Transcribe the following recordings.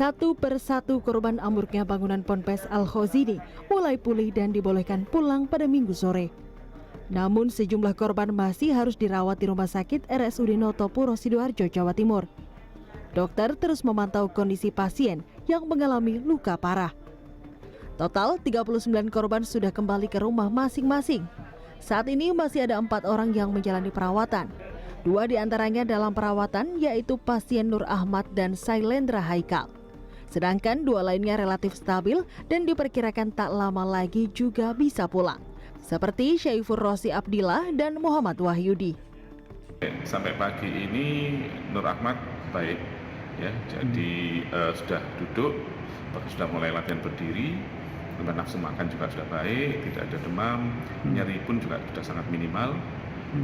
Satu persatu korban ambruknya bangunan Ponpes Al-Khozini mulai pulih dan dibolehkan pulang pada Minggu sore. Namun sejumlah korban masih harus dirawat di Rumah Sakit RSUD Notopuro Sidoarjo, Jawa Timur. Dokter terus memantau kondisi pasien yang mengalami luka parah. Total 39 korban sudah kembali ke rumah masing-masing. Saat ini masih ada 4 orang yang menjalani perawatan. 2 diantaranya dalam perawatan, yaitu pasien Nur Ahmad dan Sailendra Haikal. Sedangkan 2 lainnya relatif stabil dan diperkirakan tak lama lagi juga bisa pulang, seperti Syaifur Rosi Abdillah dan Muhammad Wahyudi. Sampai pagi ini Nur Ahmad baik, ya, jadi sudah duduk, sudah mulai latihan berdiri, nafsu makan juga sudah baik, tidak ada demam, nyeri pun juga sudah sangat minimal.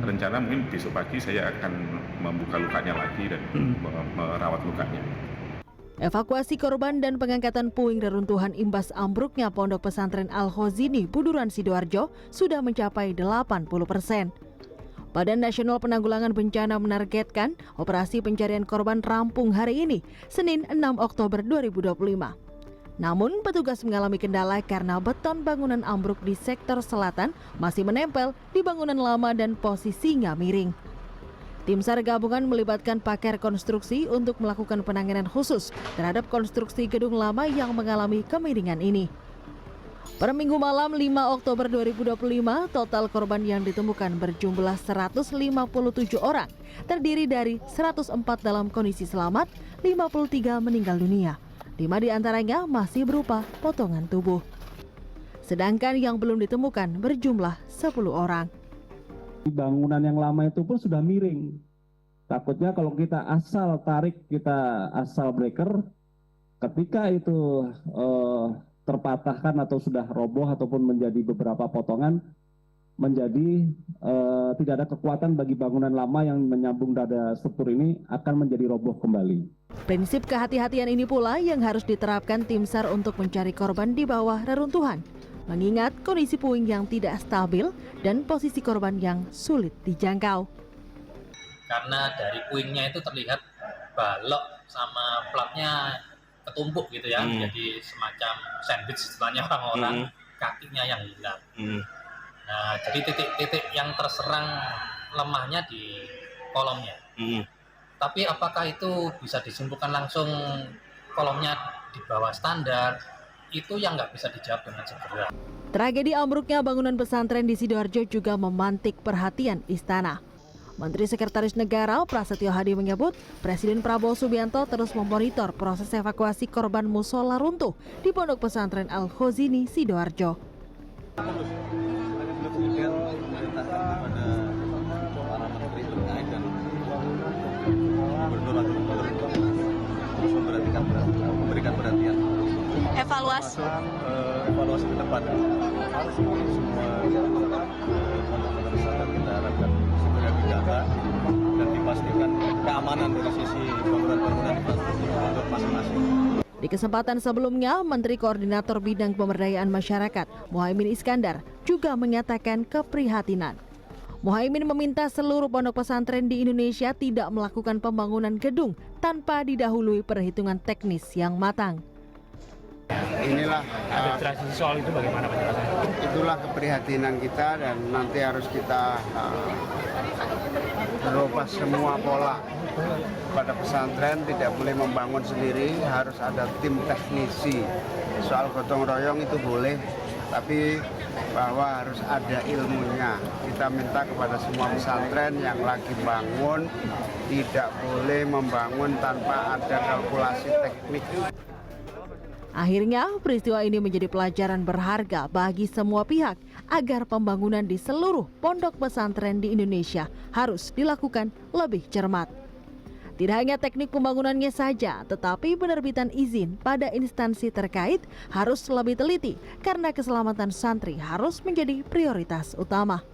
Rencana mungkin besok pagi saya akan membuka lukanya lagi dan merawat lukanya. Evakuasi korban dan pengangkatan puing reruntuhan imbas ambruknya Pondok Pesantren Al-Khozini, Buduran, Sidoarjo sudah mencapai 80%. Badan Nasional Penanggulangan Bencana menargetkan operasi pencarian korban rampung hari ini, Senin 6 Oktober 2025. Namun petugas mengalami kendala karena beton bangunan ambruk di sektor selatan masih menempel di bangunan lama dan posisinya miring. Tim SAR gabungan melibatkan pakar konstruksi untuk melakukan penanganan khusus terhadap konstruksi gedung lama yang mengalami kemiringan ini. Per Minggu malam 5 Oktober 2025, total korban yang ditemukan berjumlah 157 orang, terdiri dari 104 dalam kondisi selamat, 53 meninggal dunia. 5 diantaranya masih berupa potongan tubuh. Sedangkan yang belum ditemukan berjumlah 10 orang. Bangunan yang lama itu pun sudah miring. Takutnya kalau kita asal tarik, kita asal breaker, ketika itu terpatahkan atau sudah roboh ataupun menjadi beberapa potongan, menjadi tidak ada kekuatan bagi bangunan lama yang menyambung dada struktur ini akan menjadi roboh kembali. Prinsip kehati-hatian ini pula yang harus diterapkan tim SAR untuk mencari korban di bawah reruntuhan, mengingat kondisi puing yang tidak stabil dan posisi korban yang sulit dijangkau. Karena dari puingnya itu terlihat balok sama platnya ketumpuk gitu ya, jadi semacam sandwich istilahnya orang-orang, kakinya yang hilang. Nah, jadi titik-titik yang terserang lemahnya di kolomnya. Tapi apakah itu bisa disimpulkan langsung kolomnya di bawah standar? Itu yang nggak bisa dijawab dengan segera. Tragedi ambruknya bangunan pesantren di Sidoarjo juga memantik perhatian istana. Menteri Sekretaris Negara Prasetyo Hadi menyebut Presiden Prabowo Subianto terus memonitor proses evakuasi korban musola runtuh di Pondok Pesantren Al-Khozini, Sidoarjo. Kemudian memerintahkan kepada para menteri terkait dan gubernur atau gubernur terus memberikan perhatian. Evaluasi Evaluasi ke depan. Semua pondok pesantren kita harapkan segera dijaga dan dipastikan keamanan dari sisi bangunan-bangunan infrastruktur untuk masing-masing. Di kesempatan sebelumnya, Menteri Koordinator Bidang Pemberdayaan Masyarakat Muhaimin Iskandar juga menyatakan keprihatinan. Muhaimin meminta seluruh pondok pesantren di Indonesia tidak melakukan pembangunan gedung tanpa didahului perhitungan teknis yang matang. Inilah administrasi soal itu bagaimana penjelasannya? Itulah keprihatinan kita dan nanti harus kita berubah semua pola. Pada pesantren tidak boleh membangun sendiri, harus ada tim teknisi. Soal gotong royong itu boleh, tapi bahwa harus ada ilmunya. Kita minta kepada semua pesantren yang lagi bangun tidak boleh membangun tanpa ada kalkulasi teknik. Akhirnya, peristiwa ini menjadi pelajaran berharga bagi semua pihak agar pembangunan di seluruh pondok pesantren di Indonesia harus dilakukan lebih cermat. Tidak hanya teknik pembangunannya saja, tetapi penerbitan izin pada instansi terkait harus lebih teliti karena keselamatan santri harus menjadi prioritas utama.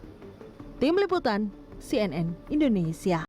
Tim Liputan CNN Indonesia.